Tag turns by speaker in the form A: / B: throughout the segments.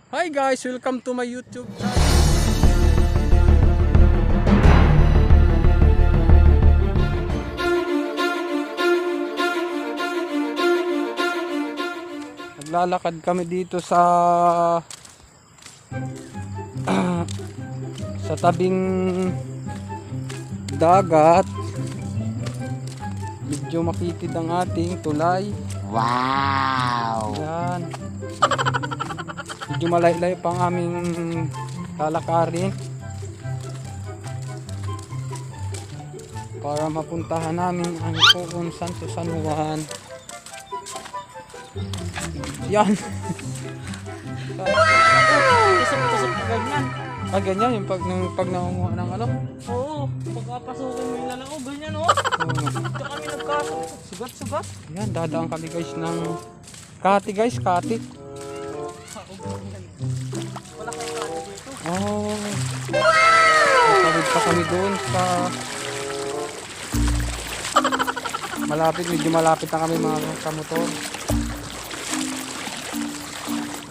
A: Hi guys, welcome to my YouTube channel. Naglalakad kami dito sa sa tabing dagat. Medyo makitid ang ating tulay.
B: Wow!
A: Yan. Medyo malaylay pang aming lalakarin para mapuntahan namin ang Poon Santo San Juan. Yan.
B: Tusok-tusok na ganyan.
A: Ah, ganyan yung pag nangunguha ng ano?
B: Oo, pagkapasukin mo yung lalako, ganyan o. Dito kami nagkasugat-sugat.
A: Yan, dadaan kami guys ng Kati guys, Kati.
B: Wala kayong kati dito.
A: Oh. Tawid pa kami doon sa malapit, medyo malapit na kami mga kamotor.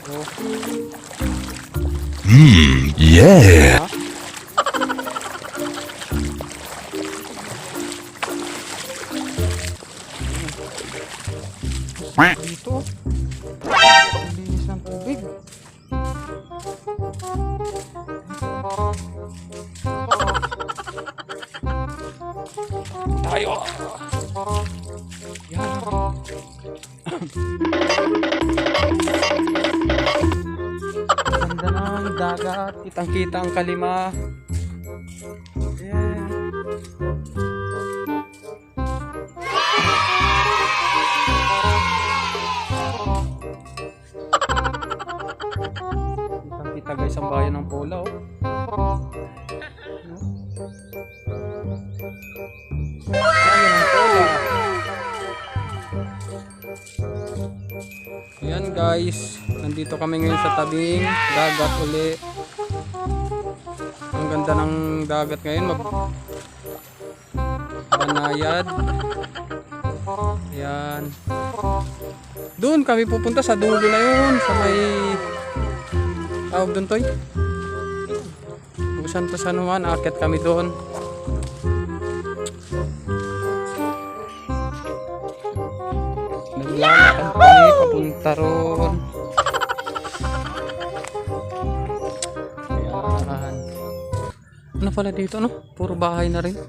A: Oh.
C: Yeah.
A: Ha? Dito. Ang linis ng tubig. Tayo. Yan. Ganda ng dagat. Kitang-kita ang kalima. Yeah. Kitang-kita guys ang bayan ng Pola. Oh. Bayan ng Pola. Ayan guys, nandito kami ngayon sa tabing dagat uli. Ang ganda ng dagat ngayon, banayad. Ayan. Doon kami pupunta sa dulo na yun, sa may tawag doon toy. Santo San Juan, aakyat kami doon. Naglalakad kami papunta roon. Ayan. Ano pala dito, no? Puro bahay na rin.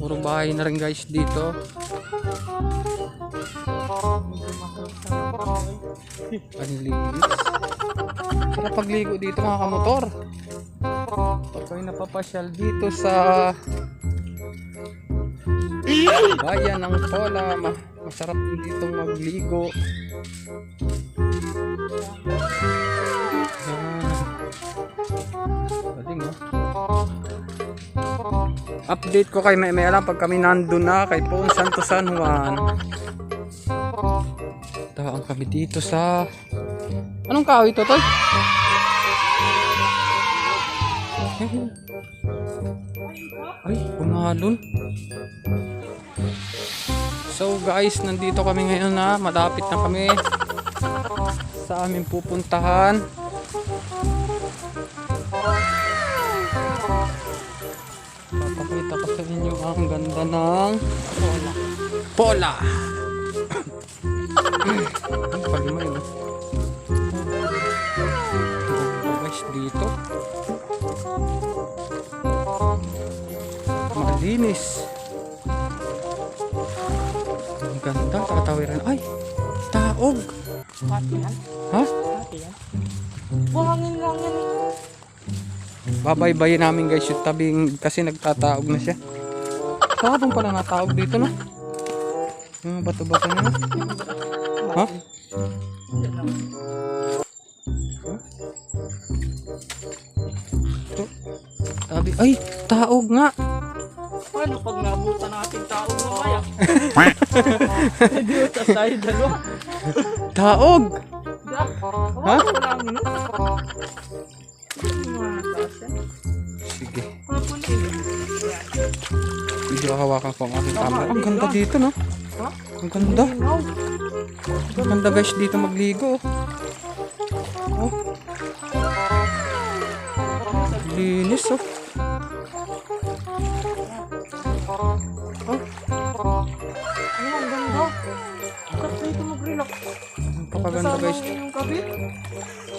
A: Puro bahay na rin guys dito. Ang linis. Para pagligo dito mga kamotor. Pag kayo napapasyal dito sa bayan ng Pola, masarap din dito magligo. Galing, oh. Update ko kay may alam pag kami nandun na kay Poon Santo San Juan. Daan kami dito sa anong kahoy to, Toy? Ay, pumalon. So guys, nandito kami ngayon na malapit na kami sa aming pupuntahan. Papakita ko sa inyo ang ganda ng Pola. Ang palima yun. Guys, dito malinis. Ang ganda, katawiran. Ay, taog.
B: Kati yan?
A: Ha?
B: Kati yan? Buhangin lang yan.
A: Babaybayin namin guys yung tabing kasi nagtataog na siya. Sabong pala nataog dito, no? Yung bato-bato na. Ha? Ito. Tabi. Ay, taog nga.
B: Paano pag naabutan natin tao na kaya? Dito tayo dalawa.
A: Taog.
B: Ha? Wala ang ano?
A: Sige. Video hawakan ko ang aking camera. Ang ganda dito, no?
B: Ha?
A: Ang ganda. Ganda guys dito magligo. Oh. Linis oh. Oh.
B: Ano ang ganda? Bakit dito mag-relax?
A: Napakaganda guys.
B: Yung kabit.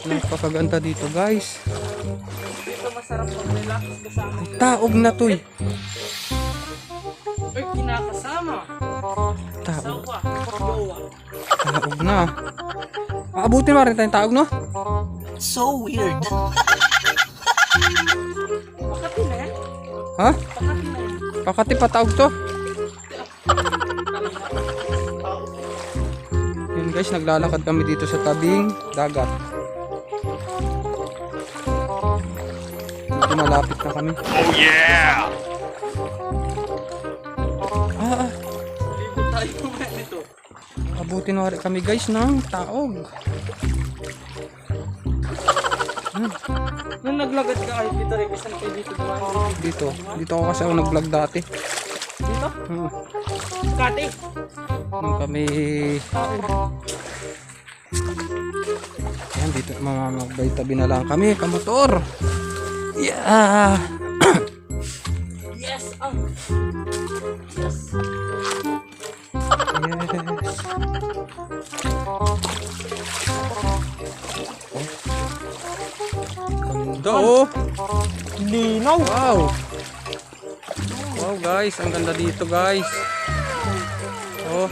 A: Napakaganda dito guys.
B: Dito masarap mag-relax kasama yung
A: Taog na to eh.
B: Ay, kinakasama.
A: Taog.
B: Sawa. Jowa.
A: Taog na. Aabutin mo rin tayong taog no?
D: So weird.
B: Makati na yan?
A: Ha?
B: Makati na yan.
A: Pakati pa taog to. Yun guys, naglalakad kami dito sa tabing dagat. Dito malapit na kami.
C: Oh yeah!
B: Libo tayo ngayon dito.
A: Abutin na rin kami guys ng taog.
B: Nung naglagad ka kahit dito rin, bisan kayo dito dumaan.
A: Dito ako kasi ako nag-vlog dati.
B: Dito? Kati.
A: Nung kami, ayan dito mamamagay tabi na lang kami, kamotor. Yeah!
B: Yes,
A: Yes.
B: Yes.
A: Ganda oh!
B: Linaw.
A: Wow! Wow guys, ang ganda dito guys. Oh.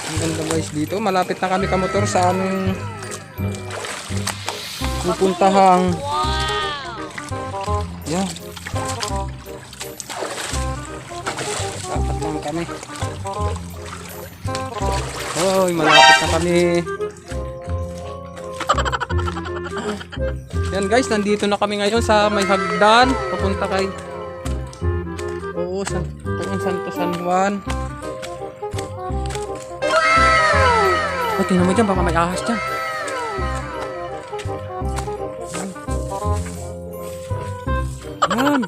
A: Ang ganda guys dito. Malapit na kami kamotor sa aming pupuntahang. Yan. Dapat lang kami. Hoy, malapit na kami. Yan guys, nandito na kami ngayon sa may hagdan. Papunta kay Santo San Juan. O, tingnan mo dyan, baka may ahas dyan. Yan.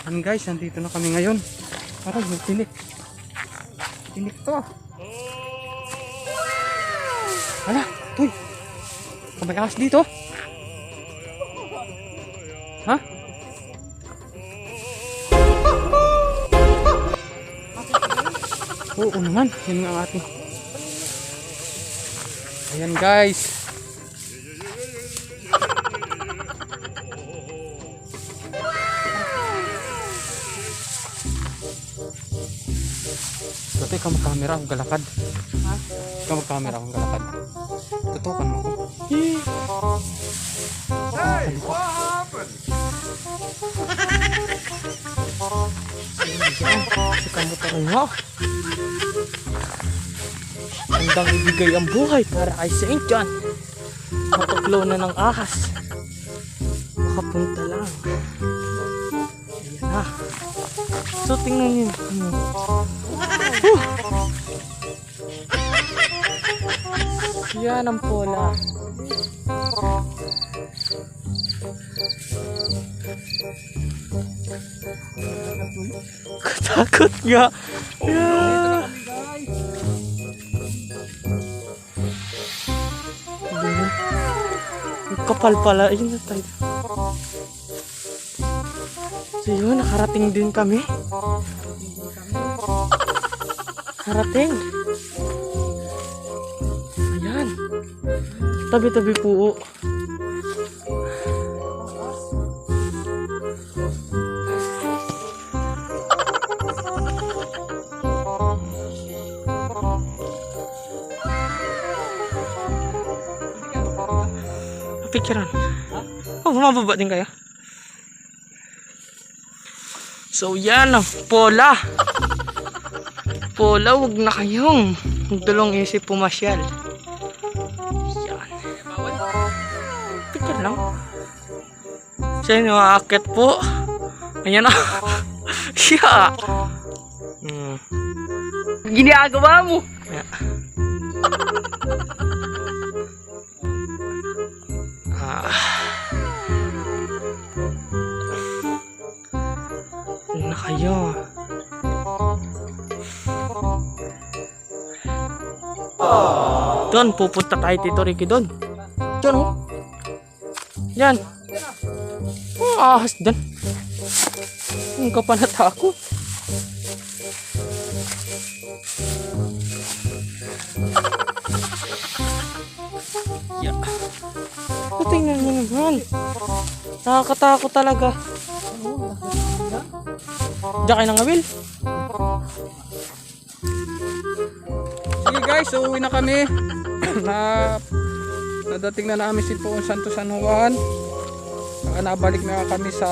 A: Yan guys, nandito na kami ngayon. Parang yung tinik. Tinik to. Hala, tuy. Baka may ahas dito. Ha? Oo naman, yun nga ang ating. Ayan guys. Dati ka mag-camera akong galakad. Ha? Ka mag-camera akong galakad. Tutukan mo ako.
C: Hey, what happened?
B: Si kamotor nga. Handang ibigay ang buhay para kay St. John. Matuklo na ng ahas. Makapunta lang. Ayan na. So tingnan nyo. Yan ang pola. Katakot nga. Yeah. Ang kapal pala. Ayun na tayo. So yun, nakarating din kami. Nakarating. Ayan. Tabi-tabi po. Picturean. Oh, mababa din kayo. So yan ang pola. Pola, wag na kayong magdalong isip pumasyal. Yan. Picture lang. Siya yung aakyat po. Ayan na. Siya. Ginagawa mo. Yeah. Na kayo. Doon, pupunta tayo Tito Ricky doon. Diyan oh. Yan. Oh, ahas dyan. Ang ka pa natakot. Yeah. Tingnan mo naman. Nakakatakot talaga. Diyan kayo nangawil.
A: Sige guys, so uwi na kami. Nadating na namin si Poon Santo San Juan. Nabalik na kami sa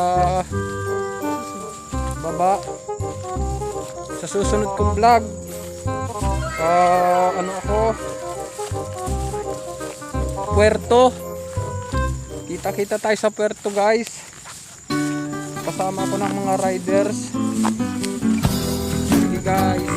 A: baba. Sa susunod kong vlog, Puerto. Kita-kita tayo sa Puerto guys. Kasama ko ng mga riders. Sige guys.